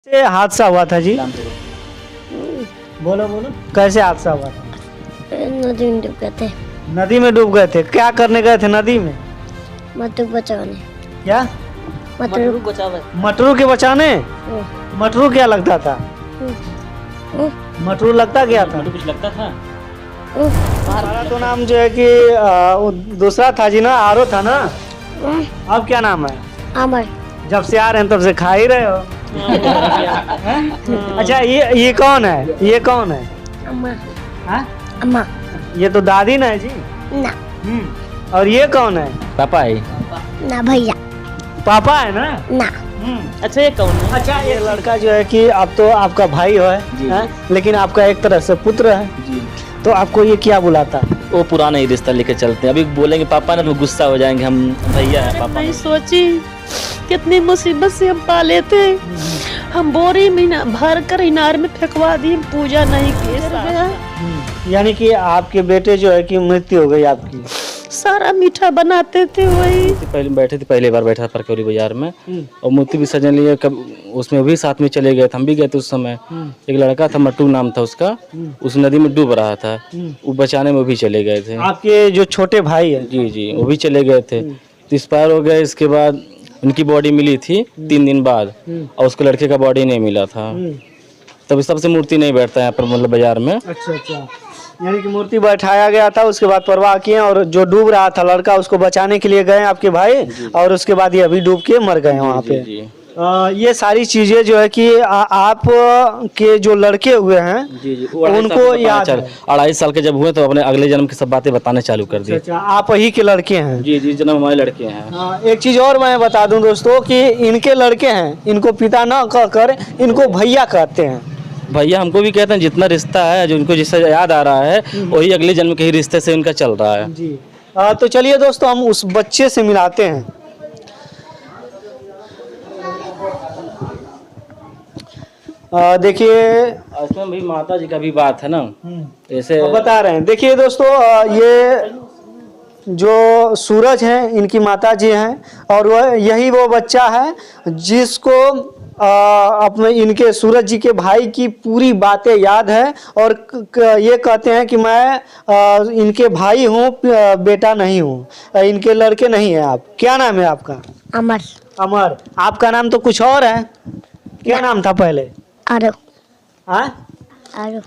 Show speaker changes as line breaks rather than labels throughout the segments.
से हादसा हुआ था जी? बोलो बोलो, कैसे हादसा हुआ था?
नदी में डूब गए थे।
नदी में डूब गए थे। क्या करने गए थे नदी में?
मटरू बचाने।
क्या?
मटरू
मटरू के बचाने? मटरू क्या लगता था? मटरू लगता क्या था?
कुछ लगता था।
हमारा तो नाम जो है कि वो दूसरा था जी ना, आरो था ना। अब क्या नाम है?
अमर।
जब से आ रहे हैं तब से खा ही रहे हो। अच्छा, ये कौन है? ये कौन है?
अम्मा।
हाँ?
अम्मा।
ये तो दादी ना है जी।
ना।
और ये कौन है?
पापा है।
ना भैया।
पापा है ना।
ना।
अच्छा, ये कौन है?
अच्छा, ये लड़का जो है कि अब तो आपका भाई है, लेकिन आपका एक तरह से पुत्र है
जी।
तो आपको ये क्या बुलाता है?
वो पुराना ही रिश्ता लेके चलते हैं। अभी बोलेंगे पापा ना तो गुस्सा हो जाएंगे, हम भैया है पापा।
नहीं सोची कितनी मुसीबत से हम पाले थे। हम बोरी में भर कर इनार में फेंकवा दी, पूजा नहीं की।
यानी कि आपके बेटे जो है कि मृत्यु हो गई आपकी।
सारा मीठा बनाते थे वही।
पहले बैठे थे, पहली बार बैठा था परकौरी बाजार में, और मूर्ति विसर्जन लिए कब उसमें भी साथ में चले गए थे, हम भी गए थे उस समय। एक लड़का था, मट्टू नाम था उसका, उस नदी में डूब रहा था, वो बचाने में वो भी चले गए थे।
आपके जो छोटे भाई है?
जी जी, वो भी चले गए थे। तो एक्सपायर हो गए। इसके बाद उनकी बॉडी मिली थी 3 दिन बाद, और उसके लड़के का बॉडी नहीं मिला था। तब इस सबसे मूर्ति नहीं बैठता यहाँ पर, मतलब बाजार में।
अच्छा अच्छा, यानी कि मूर्ति बैठाया गया था, उसके बाद परवाह किए, और जो डूब रहा था लड़का उसको बचाने के लिए गए आपके भाई, और उसके बाद ये अभी डूब के मर गए वहाँ पे।
जी।
ये सारी चीजें जो है कि आप के जो लड़के हुए हैं
जी जी,
उनको याद है?
2.5 साल के जब हुए तो अपने अगले जन्म की सब बातें बताने चालू कर दी।
अच्छा, आप ही के लड़के हैं?
जी जी, जन्म हमारे लड़के हैं।
एक चीज और मैं बता दूं दोस्तों कि इनके लड़के हैं, इनको पिता न कहकर इनको भैया कहते हैं।
भैया हमको भी कहते हैं, जितना रिश्ता है जो उनको जिससे याद आ रहा है वही अगले जन्म के ही रिश्ते से उनका चल रहा है।
जी। तो चलिए दोस्तों, हम उस बच्चे से मिलाते हैं। देखिए,
इसमें भी माता जी का भी बात है ना, जैसे
बता रहे हैं। देखिए दोस्तों, ये जो सूरज हैं इनकी माता जी हैं, और वह यही वो बच्चा है जिसको अपने इनके सूरज जी के भाई की पूरी बातें याद है, और ये कहते हैं कि मैं इनके भाई हूँ, बेटा नहीं हूँ, इनके लड़के नहीं हैं आप। क्या नाम है आपका?
अमर।
अमर। आपका नाम तो कुछ और है, क्या नाम था पहले?
आरो।
हाँ,
आरो।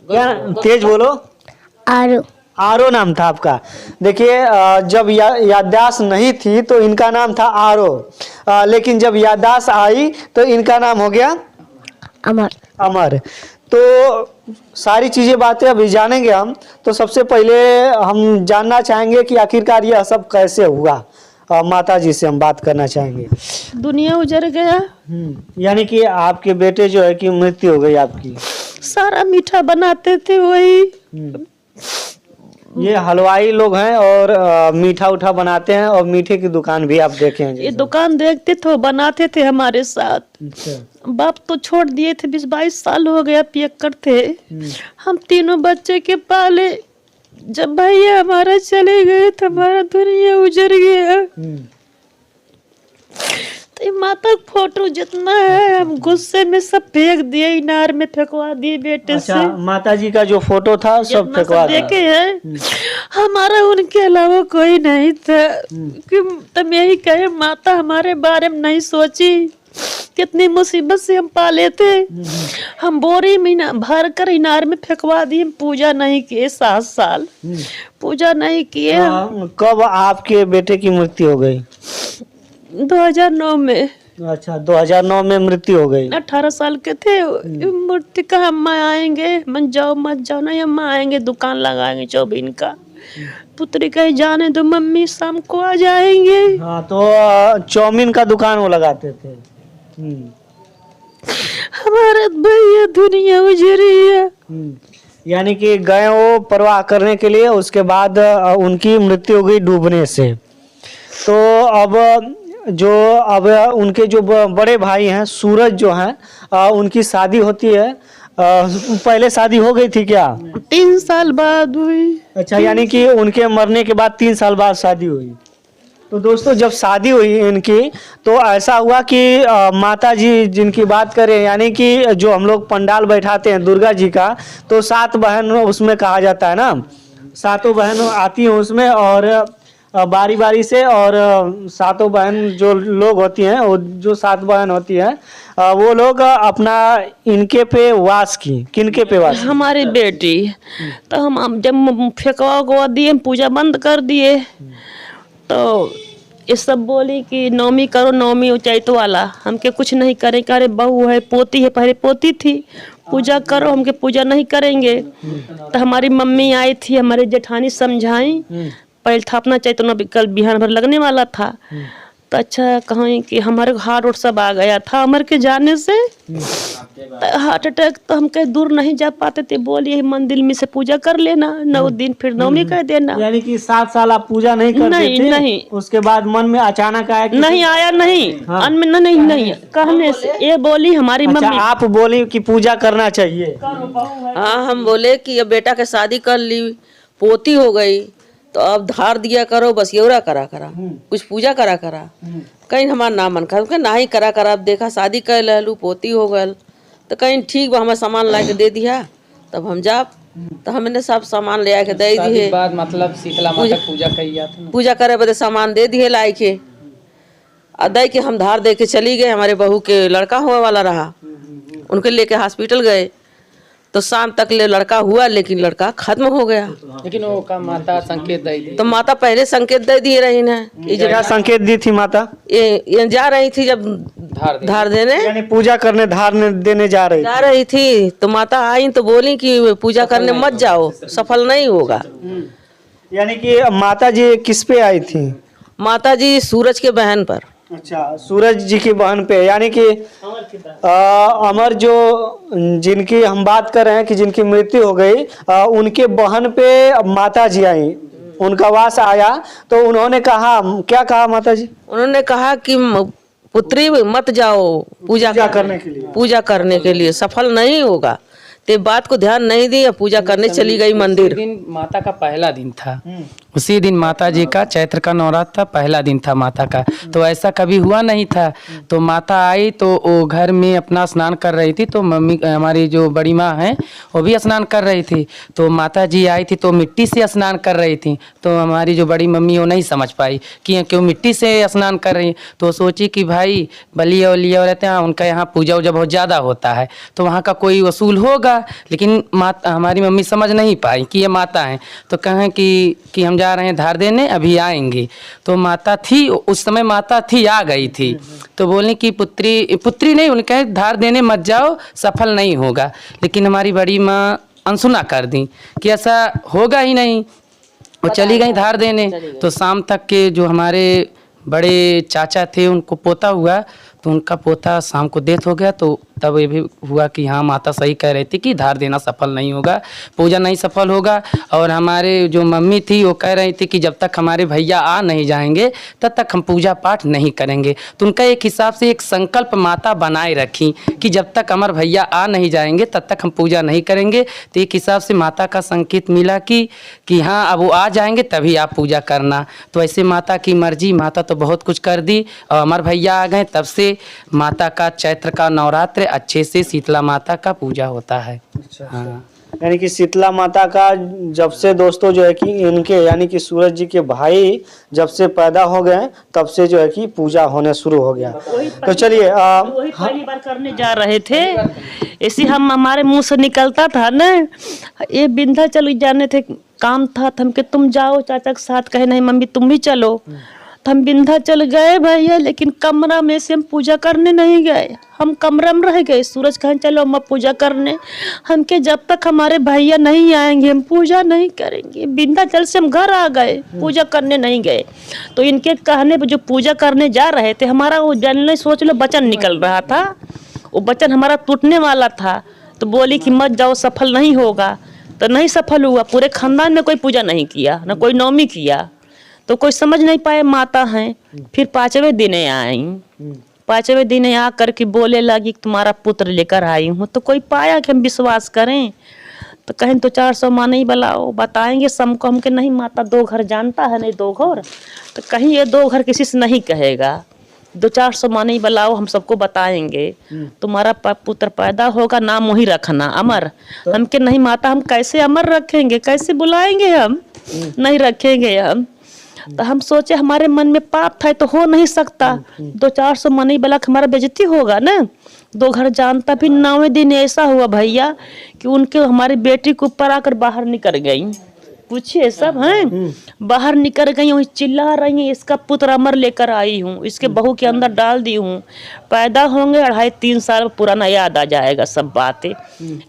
क्या? तेज बोलो।
आरो।
आरो नाम था आपका। देखिए, जब याददाश्त नहीं थी तो इनका नाम था आरो, लेकिन जब याददाश्त आई तो इनका नाम हो गया
अमर।
अमर। तो सारी चीज़ें बातें अभी जानेंगे हम। तो सबसे पहले हम जानना चाहेंगे कि आखिरकार यह सब कैसे हुआ। माता जी से हम बात करना चाहेंगे।
दुनिया उजड़ गया।
यानी कि आपके बेटे जो है कि मृत्यु हो गई आपकी।
सारा मीठा बनाते थे वही।
ये हलवाई लोग हैं और मीठा उठा बनाते हैं, और मीठे की दुकान भी आप देखे हैं?
ये दुकान देखते थे, बनाते थे हमारे साथ।
अच्छा।
बाप तो छोड़ दिए थे, 20-22 साल हो गया, पियक्कड़ थे। हम तीनों बच्चे के पाले। जब भैया हमारा चले गए तो हमारा दुनिया उजड़ गया। तो ये माता का फोटो जितना है हम गुस्से में सब फेंक दिए, इनार में फेंकवा दिए बेटे से।
अच्छा, माता जी का जो फोटो था सब फेंकवा दिया।
देखे हैं, हमारा उनके अलावा कोई नहीं था। कि तुम यही कहे, माता हमारे बारे में नहीं सोची। कितनी मुसीबत से हम पाले थे। हम बोरी में भर कर इनार में फेंकवा दिए, पूजा नहीं किए 7 साल पूजा नहीं किए।
कब आपके बेटे की मृत्यु हो गई?
2009 में।
अच्छा, 2009 में मृत्यु हो गई।
18 साल के थे। मूर्ति का अम्मा आएंगे, मन जाओ मत जाओ, नहीं अम्मा आएंगे, दुकान लगाएंगे 24 का। पुत्री कहे जाने दो मम्मी, शाम को आ जाएंगे।
हाँ, तो चाउमीन का दुकान वो लगाते थे।
हमारा भैया दुनिया उजड़ी है।
यानी कि गए वो परवाह करने के लिए, उसके बाद उनकी मृत्यु हो गई डूबने से। तो अब उनके जो बड़े भाई हैं सूरज जो हैं, उनकी शादी होती है। पहले शादी हो गई थी क्या?
3 साल बाद हुई।
अच्छा, यानी कि उनके मरने के बाद 3 साल बाद शादी हुई। तो दोस्तों जब शादी हुई इनकी तो ऐसा हुआ कि माता जी जिनकी बात करें यानी कि जो हम लोग पंडाल बैठाते हैं दुर्गा जी का, तो 7 बहन उसमें कहा जाता है ना, 7 बहन आती हैं उसमें और बारी बारी से, और 7 बहन जो लोग होती हैं वो जो 7 बहन होती हैं वो लोग अपना इनके पे वास की, किनके पे वास?
हमारी बेटी। तो हम जब फेंकवा उकवा दिए, पूजा बंद कर दिए, तो ये सब बोली कि नौमी करो, नौमी उचैत वाला, हमके कुछ नहीं करें, अरे बहू है, पोती है, पहले पोती थी, पूजा करो, हमके पूजा नहीं करेंगे। तो हमारी मम्मी आई थी, हमारे जेठानी समझाई, पहले था अपना चैत, कल बिहान भर लगने वाला था। तो अच्छा कहें कि हमारे हार्ट उट सब आ गया था अमर के जाने से, तो हार्ट अटैक, तो हम कहीं दूर नहीं जा पाते थे, बोलिए मंदिर में से पूजा कर लेना 9 दिन, फिर नौमी कर देना।
यानी कि 7 साल आप पूजा नहीं करते
नहीं,
थे?
नहीं।
उसके बाद मन में अचानक आया कि
नहीं आया, नहीं
हाँ।
अन में नहीं कहने से ये बोली हमारी
अच्छा,
मम्मी।
आप बोली कि पूजा करना चाहिए।
हाँ, हम बोले कि अब बेटा के शादी कर ली, पोती हो गई, तो अब धार दिया करो, बस येवरा करा कुछ पूजा करा कहीं हमारा नाम मन खा ना ही करा अब देखा शादी कर लू, पोती हो गल, तो कहीं ठीक बा, हमें सामान ला के दे दिया, तब हम जा, तो हमने सब सामान ले आके दे दिए।
बाद मतलब शीतला माता पूजा कही
पूजा करे बदे सामान दे दिए ला के, दे के हम धार दे के चली गए। हमारे बहू के लड़का हुआ वाला रहा, उनके लेके हॉस्पिटल गए, तो शाम तक ले लड़का हुआ, लेकिन लड़का खत्म हो गया।
लेकिन वो का माता संकेत दे दी,
तो माता पहले संकेत दे दिए रही ना,
क्या संकेत दी थी माता?
ये जा रही थी जब धार देने,
यानी पूजा करने धार देने जा रही
थी, तो माता आई तो बोली कि पूजा करने मत जाओ, सफल नहीं होगा।
यानी कि माता जी किस पे आई थी?
माता जी सूरज के बहन पर।
अच्छा, सूरज जी की बहन पे, यानी कि अमर जो जिनकी हम बात कर रहे हैं कि जिनकी मृत्यु हो गई, उनके बहन पे माता जी आई, उनका वास आया, तो उन्होंने कहा, क्या कहा माता जी?
उन्होंने कहा कि पुत्री मत जाओ पूजा करने के लिए सफल नहीं होगा। ते बात को ध्यान नहीं दी, पूजा करने चली गई मंदिर।
दिन माता का पहला दिन था, उसी दिन माता जी का चैत्र का नवरात्र था, पहला दिन था माता का, तो ऐसा कभी हुआ नहीं था। तो माता आई तो वो घर में अपना स्नान कर रही थी, तो मम्मी हमारी जो बड़ी माँ है वो भी स्नान कर रही थी, तो माता जी आई थी तो मिट्टी से स्नान कर रही थी, तो हमारी जो बड़ी मम्मी वो नहीं समझ पाई कि क्यों मिट्टी से स्नान कर रही, तो सोची कि भाई बलिया वलिया रहते हैं, उनका यहाँ पूजा वूजा बहुत ज़्यादा होता है, तो वहाँ का कोई वसूल होगा। लेकिन माता हमारी मम्मी समझ नहीं पाई कि ये माता है, तो कहें कि हम जा रहे हैं धार देने, अभी आएंगे। तो माता थी उस समय, माता थी, आ गई थी, तो बोली कि पुत्री नहीं, उन्हें कहे धार देने मत जाओ, सफल नहीं होगा। लेकिन हमारी बड़ी माँ अनसुना कर दी कि ऐसा होगा ही नहीं, वो चली गई धार देने। तो शाम तक के जो हमारे बड़े चाचा थे उनको पोता हुआ, तो उनका पोता शाम को डेथ हो गया। तो तब ये भी हुआ कि हाँ माता सही कह रही थी कि धार देना सफल नहीं होगा, पूजा नहीं सफल होगा। और हमारे जो मम्मी थी वो कह रही थी कि जब तक हमारे भैया आ नहीं जाएंगे तब तक हम पूजा पाठ नहीं करेंगे। तो उनका एक हिसाब से एक संकल्प माता बनाए रखी कि जब तक हमारे भैया आ नहीं जाएंगे तब तक हम पूजा नहीं करेंगे। तो एक हिसाब से माता का संकेत मिला कि हाँ अब वो आ जाएंगे तभी आप पूजा करना। तो ऐसे माता की मर्जी, माता तो बहुत कुछ कर दी और हमारे भैया आ गए, तब से माता का चैत्र का नवरात्र अच्छे से शीतला माता का पूजा होता है।
अच्छा, हाँ। यानी कि शीतला माता का जब से दोस्तों जो है कि इनके यानी कि सूरज जी के भाई जब से पैदा हो गए तब से जो है कि पूजा होने शुरू हो गया। तो चलिए
वही पहली बार करने जा रहे थे, ऐसे हम हमारे मुंह से निकलता था ना, ये बिंधा चल जाने थे, काम था, हम के तुम जाओ चाचा के साथ, कहे नहीं मम्मी तुम भी चलो, तो हम बिंधा चल गए भैया, लेकिन कमरा में से हम पूजा करने नहीं गए, हम कमरा में रह गए। सूरज कहें चलो हम पूजा करने, हम के जब तक हमारे भैया नहीं आएंगे हम पूजा नहीं करेंगे। बिंध्याचल से हम घर आ गए, पूजा करने नहीं गए। तो इनके कहने पर जो पूजा करने जा रहे थे, हमारा वो जनरली सोच लो वचन निकल रहा था, वो वचन हमारा टूटने वाला था। तो बोली कि मत जाओ सफल नहीं होगा, तो नहीं सफल हुआ। पूरे खानदान में कोई पूजा नहीं किया, न कोई नौमी किया, तो कोई समझ नहीं पाए माता हैं। फिर 5वें दिन आई, 5वें दिन आ करके बोले लगी तुम्हारा पुत्र लेकर आई हूँ। तो कोई पाया कि हम विश्वास करें, तो कहीं तो 400 माँ नहीं बुलाओ, बताएंगे सबको हमके नहीं माता 2 घर जानता है नहीं 2 घर, तो कहीं ये 2 घर किसी से नहीं कहेगा 200-400 माँ नहीं बुलाओ, हम सबको बताएंगे तुम्हारा पुत्र पैदा होगा, नाम वही रखना अमर। हमके नहीं माता, हम कैसे अमर रखेंगे, कैसे बुलाएंगे हम, नहीं रखेंगे हम। तो हम सोचे हमारे मन में पाप था तो हो नहीं सकता, 200-400 माँ नहीं बुला हमारा बेइज्जती होगा ना। 2 घर जानता, फिर 9वें दिन ऐसा हुआ भैया कि उनके हमारी बेटी के ऊपर आकर बाहर निकल गई, पूछिए सब हैं, बाहर निकल गई, वही चिल्ला रही है इसका पुत्र अमर लेकर आई हूँ, इसके बहू के अंदर डाल दी हूँ, पैदा होंगे 2.5-3 साल पुराना याद आ जाएगा सब बातें।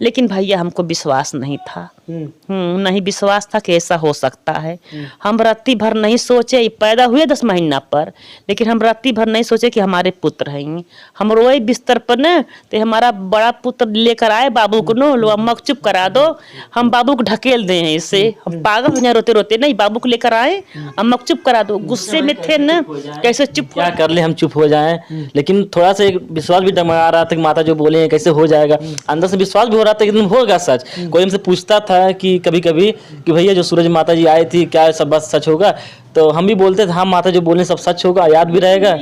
लेकिन भैया हमको विश्वास नहीं था, नहीं विश्वास था कि ऐसा हो सकता है। हम रात्रि भर नहीं सोचे, पैदा हुए 10 महीना पर, लेकिन हम रात्रि भर नहीं सोचे कि हमारे पुत्र हैं। हम रोए बिस्तर पर न, तो हमारा बड़ा पुत्र लेकर आए बाबू को, नो लो अम्मा को चुप करा दो, हम बाबू को ढकेल दें इससे, हम पागल हो जाए रोते रोते, नहीं बाबू को लेकर आए अम्मा को चुप करा दो। गुस्से में थे न, कैसे चुप
क्या कर ले हम चुप हो जाएं, लेकिन थोड़ा सा एक विश्वास भी डगमगा रहा था कि माता जो बोले कैसे हो जाएगा, अंदर से विश्वास भी हो रहा था कि होगा सच। कोई हमसे पूछता था कि कभी कभी कि भैया जो सूरज माता जी आई थी क्या सब बात सच होगा, तो हम भी बोलते थे हाँ माता जो बोले सब सच होगा, याद भी रहेगा।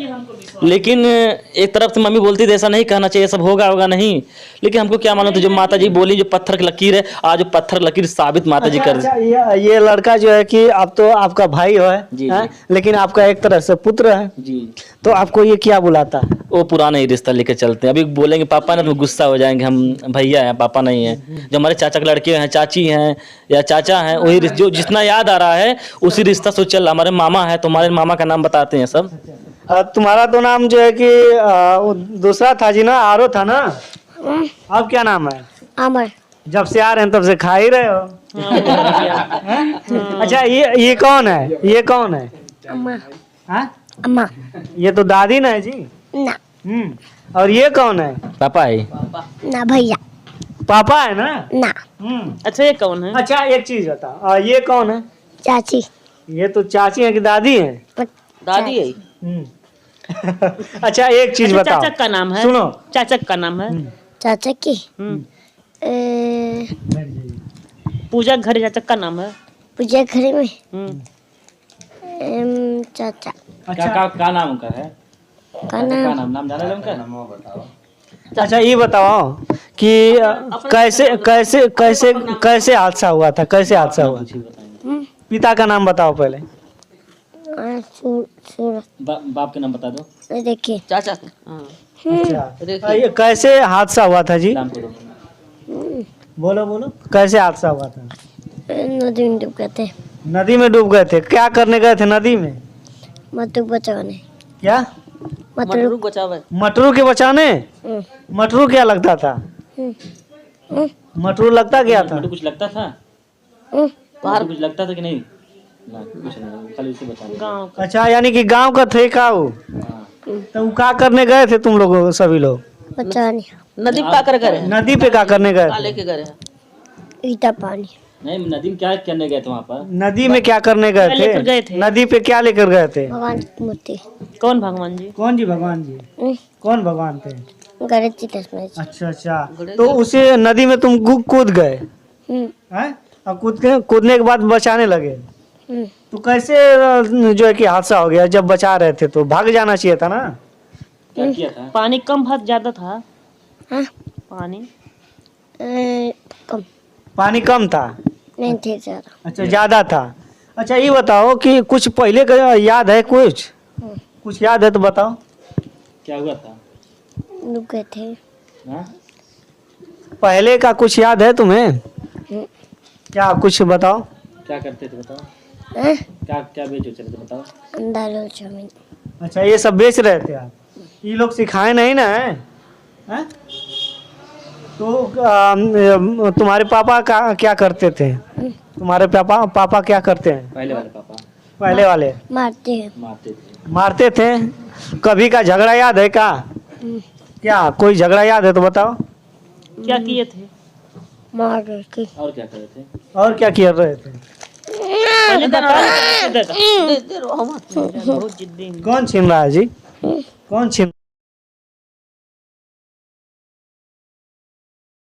लेकिन एक तरफ से मम्मी बोलती थी ऐसा नहीं कहना चाहिए, सब होगा होगा नहीं, लेकिन हमको क्या मालूम था जो माता जी बोली जो पत्थर की लकीर है, आज जो पत्थर लकीर साबित माता जी कर
अच्छा, ये लड़का जो है कि अब तो आपका भाई है, लेकिन आपका एक तरह से पुत्र है
जी,
तो आपको ये क्या बुलाता है?
वो पुराना ही रिश्ता लेकर चलते हैं। अभी बोलेंगे पापा ना तो गुस्सा हो जाएंगे, हम भैया हैं पापा नहीं है। जो हमारे चाचा के लड़के हैं, चाची हैं या चाचा हैं, वही जो जितना याद आ रहा है उसी रिश्ता से चल। हमारे मामा है तो हमारे मामा का नाम बताते हैं सब।
तुम्हारा तो नाम जो है कि दूसरा था जी ना, आरो था ना, अब क्या नाम है?
अमर।
जब से आ रहे हैं तब से खा ही रहे हो। अच्छा ये कौन है, ये कौन है?
अम्मा।
हाँ?
अम्मा।
ये तो दादी ना है जी।
ना।
और ये कौन है?
पापा है।
ना भैया।
पापा है ना?
ना।
अच्छा ये कौन है?
अच्छा एक चीज बता, ये कौन है?
चाची।
ये तो चाची है कि दादी है?
दादी है।
अच्छा एक चीज
अच्छा,
बताओ,
चाचा का नाम है,
सुनो,
चाचा का नाम है
चाचा की
पूजा घर, चाचा का नाम है
पूजा घर में चाचा
क्या नाम उनका है?
का नाम
नाम जाना है उनका?
अच्छा ये बताओ कि कैसे कैसे कैसे कैसे हादसा हुआ था, कैसे हादसा हुआ? पिता का नाम बताओ पहले।
बाप के नाम बता दो।
देखिए
चाचा
अच्छा ये कैसे हादसा हुआ था जी? बोलो बोलो, कैसे हादसा हुआ था?
नदी में डूब गए थे।
नदी में डूब गए थे, क्या करने गए थे नदी में?
मटरू बचाने।
क्या?
मटरू बचावे।
मटरू के बचाने? मटरू क्या लगता था? मटरू लगता क्या था?
कुछ लगता था?
बाहर
कुछ लगता था कि नहीं? ना कुछ नहीं, खाली उसे बचाने।
गाँव
अच्छा यानी कि गांव का थे का वो? तो वो क्या करने गए थे तुम लोग सभी लोग?
बचाने।
नदी पे कर गए,
नदी पे क्या करने गए थे?
लेके गए।
ईटा पानी।
नहीं नदी में क्या करने गए थे वहाँ पर?
नदी में क्या करने गए
लेकर गए थे?
नदी पे क्या लेकर गए थे?
भगवान की मूर्ति।
कौन भगवान जी?
कौन जी भगवान जी? कौन भगवान थे?
गणेश जी लक्ष्मण जी।
अच्छा अच्छा, तो उसे नदी में तुम कूद गए हैं? और कूदने के बाद बचाने लगे, तो कैसे जो है कि हादसा हो गया? जब बचा रहे थे तो भाग जाना चाहिए था ना?
क्या किया था?
पानी कम बहुत ज्यादा था?
हाँ?
पानी
कम
पानी कम था?
नहीं थे ज्यादा।
अच्छा ज्यादा था। अच्छा ये बताओ कि कुछ पहले का याद है, कुछ याद है तो बताओ।
क्या हुआ था?
डूब गए थे।
हाँ?
पहले का कुछ याद है तुम्हें? क्या कुछ बताओ।
क्या करते थे बताओ?
हाँ?
क्या बेचो चले थे बताओ?
अंडा रोल चाउमीन।
अच्छा ये सब बेच रहे थे आप? ये लोग सिखाए नहीं ना है? हैं? तो तुम्हारे पापा क्या करते थे? तुम्हारे पापा क्या करते हैं?
पहले वाले पापा
पहले वाले
मारते हैं।
मारते थे। कभी का झगड़ा याद है का? क्या कोई झगड़ा याद है तो बताओ।
क्या किए थे?
मार रहे थे।
और क्या कर रहे थे?
और क्या किए रहे थे?
पहले बताओ। बहुत जिद्दी।
कौन छीन रहा है जी? कौन छीन